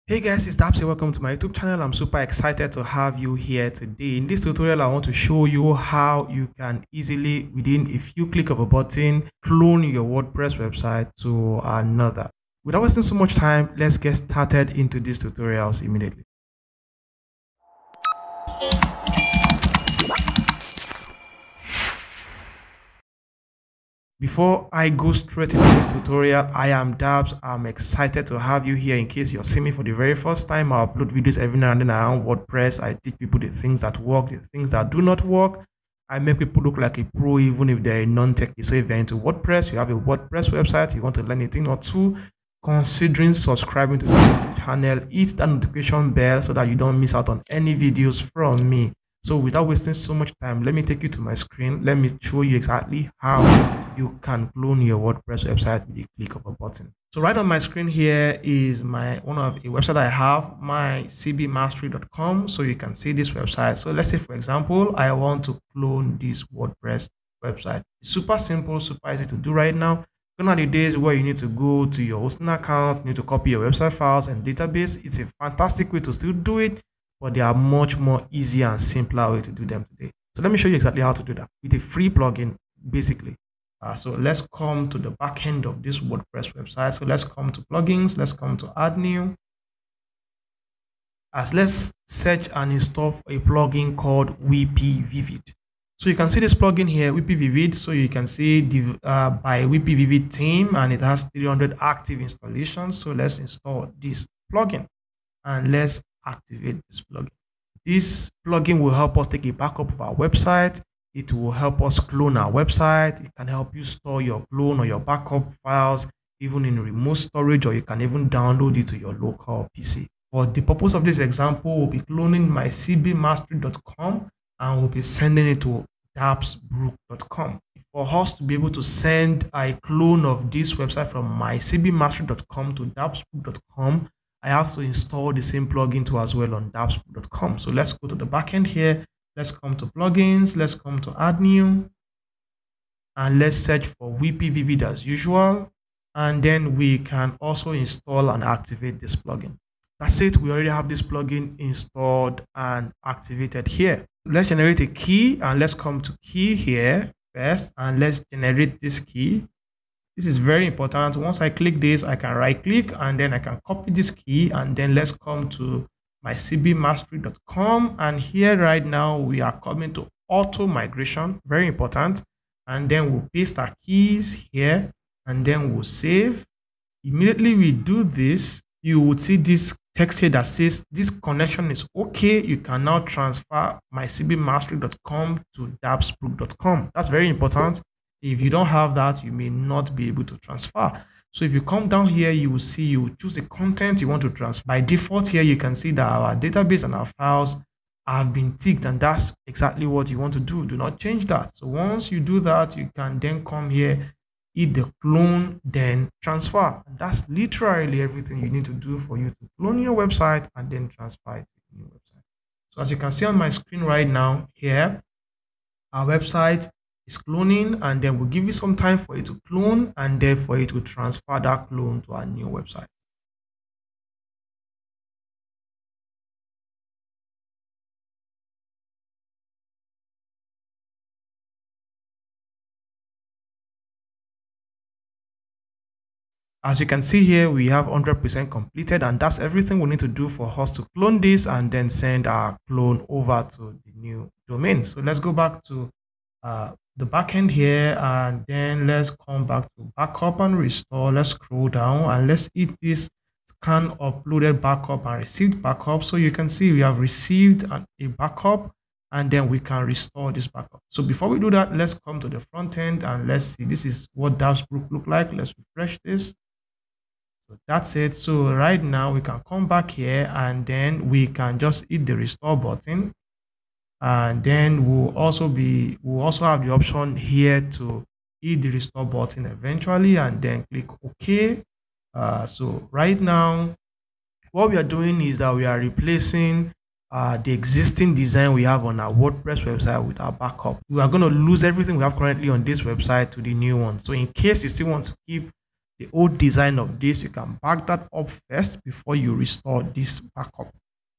Hey guys, it's Dapsy. Welcome to my YouTube channel. I'm super excited to have you here today. In this tutorial, I want to show you how you can easily, within a few clicks of a button, clone your WordPress website to another. Without wasting so much time, let's get started into these tutorials immediately. Before I go straight into this tutorial, I am Dabs. I'm excited to have you here. In case you're seeing me for the very first time, I upload videos every now and then around WordPress. I teach people the things that work, the things that do not work. I make people look like a pro even if they're non-techie. So if you're into WordPress, you have a WordPress website, you want to learn a thing or two, considering subscribing to this channel, hit that notification bell so that you don't miss out on any videos from me. So without wasting so much time, let me take you to my screen. Let me show you exactly how you can clone your WordPress website with a click of a button. So right on my screen here is a website I have, my cbmastery.com. So you can see this website. So let's say, for example, I want to clone this WordPress website. It's super simple, super easy to do right now. Gone are the days where you need to go to your hosting account, you need to copy your website files and database. It's a fantastic way to still do it, but there are much more easier and simpler way to do them today. So let me show you exactly how to do that with a free plugin, basically. So let's come to the back end of this WordPress website. So let's come to plugins. Let's come to add new. Let's search and install a plugin called WP Vivid. So you can see this plugin here, WP Vivid. So you can see by WP Vivid team, and it has 300 active installations. So let's install this plugin and let's activate this plugin. This plugin will help us take a backup of our website. It will help us clone our website. It can help you store your clone or your backup files even in remote storage, or you can even download it to your local PC. For the purpose of this example, we'll be cloning my cbmastery.com and we'll be sending it to dapsbrook.com. For us to be able to send a clone of this website from my cbmastery.com to dapsbrook.com, I have to install the same plugin to as well on dapsbrook.com. So let's go to the backend here. Let's come to plugins. Let's come to add new. And let's search for WP Vivid as usual. And then we can also install and activate this plugin. That's it. We already have this plugin installed and activated here. Let's generate a key and let's come to key here first. And let's generate this key. This is very important. Once I click this, I can right click and then I can copy this key. And then let's come to my cbmastery.com, and here right now we are coming to auto migration, very important, and then we'll paste our keys here and then we'll save. Immediately we do this, you would see this text here that says this connection is okay. You can now transfer my cbmastery.com to dapsbrook.com. That's very important. If you don't have that, you may not be able to transfer. So if you come down here, you will see, you choose the content you want to transfer. By default here, you can see that our database and our files have been ticked, and that's exactly what you want to do. Do not change that. So once you do that, you can then come here, hit the clone, then transfer. And that's literally everything you need to do for you to clone your website and then transfer it to the new website. So as you can see on my screen right now here, our website is cloning, and then we'll give you some time for it to clone and then for it to transfer that clone to our new website. As you can see here, we have 100% completed, and that's everything we need to do for us to clone this and then send our clone over to the new domain. So let's go back to the backend here, and then let's come back to backup and restore. Let's scroll down and let's hit this scan uploaded backup and received backup. So you can see we have received a backup, and then we can restore this backup. So before we do that, let's come to the front end and let's see. This is what Dapsbrook look like. Let's refresh this. So that's it. So right now we can come back here and then we can just hit the restore button. And then we'll also have the option here to hit the restore button eventually and then click OK. So right now, what we are doing is that we are replacing the existing design we have on our WordPress website with our backup. We are going to lose everything we have currently on this website to the new one. So in case you still want to keep the old design of this, you can back that up first before you restore this backup.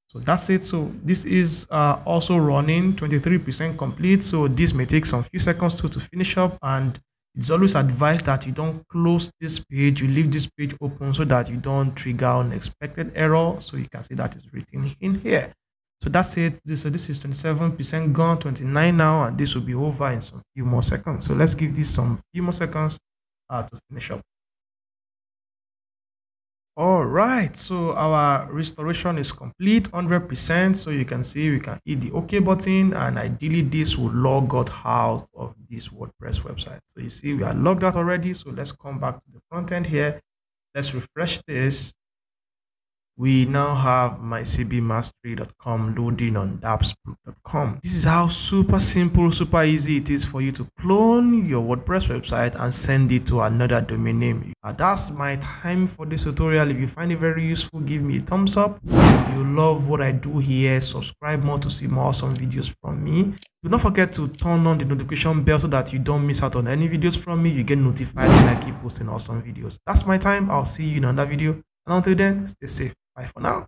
So that's it. So this is also running 23% complete. So this may take some few seconds to finish up, and it's always advised that you don't close this page, you leave this page open so that you don't trigger unexpected error. So you can see that is written in here. So that's it. So this is 27% gone, 29 now, and this will be over in some few more seconds. So let's give this some few more seconds to finish up. All right, so our restoration is complete 100%. So you can see we can hit the OK button, and ideally this will log out of this WordPress website. So you see we are logged out already. So let's come back to the front end here. Let's refresh this. We now have mycbmastery.com loading on dapsproof.com. This is how super simple, super easy it is for you to clone your WordPress website and send it to another domain name. That's my time for this tutorial. If you find it very useful, give me a thumbs up. If you love what I do here, subscribe more to see more awesome videos from me. Do not forget to turn on the notification bell so that you don't miss out on any videos from me. You get notified when I keep posting awesome videos. That's my time. I'll see you in another video. And until then, stay safe. Bye for now.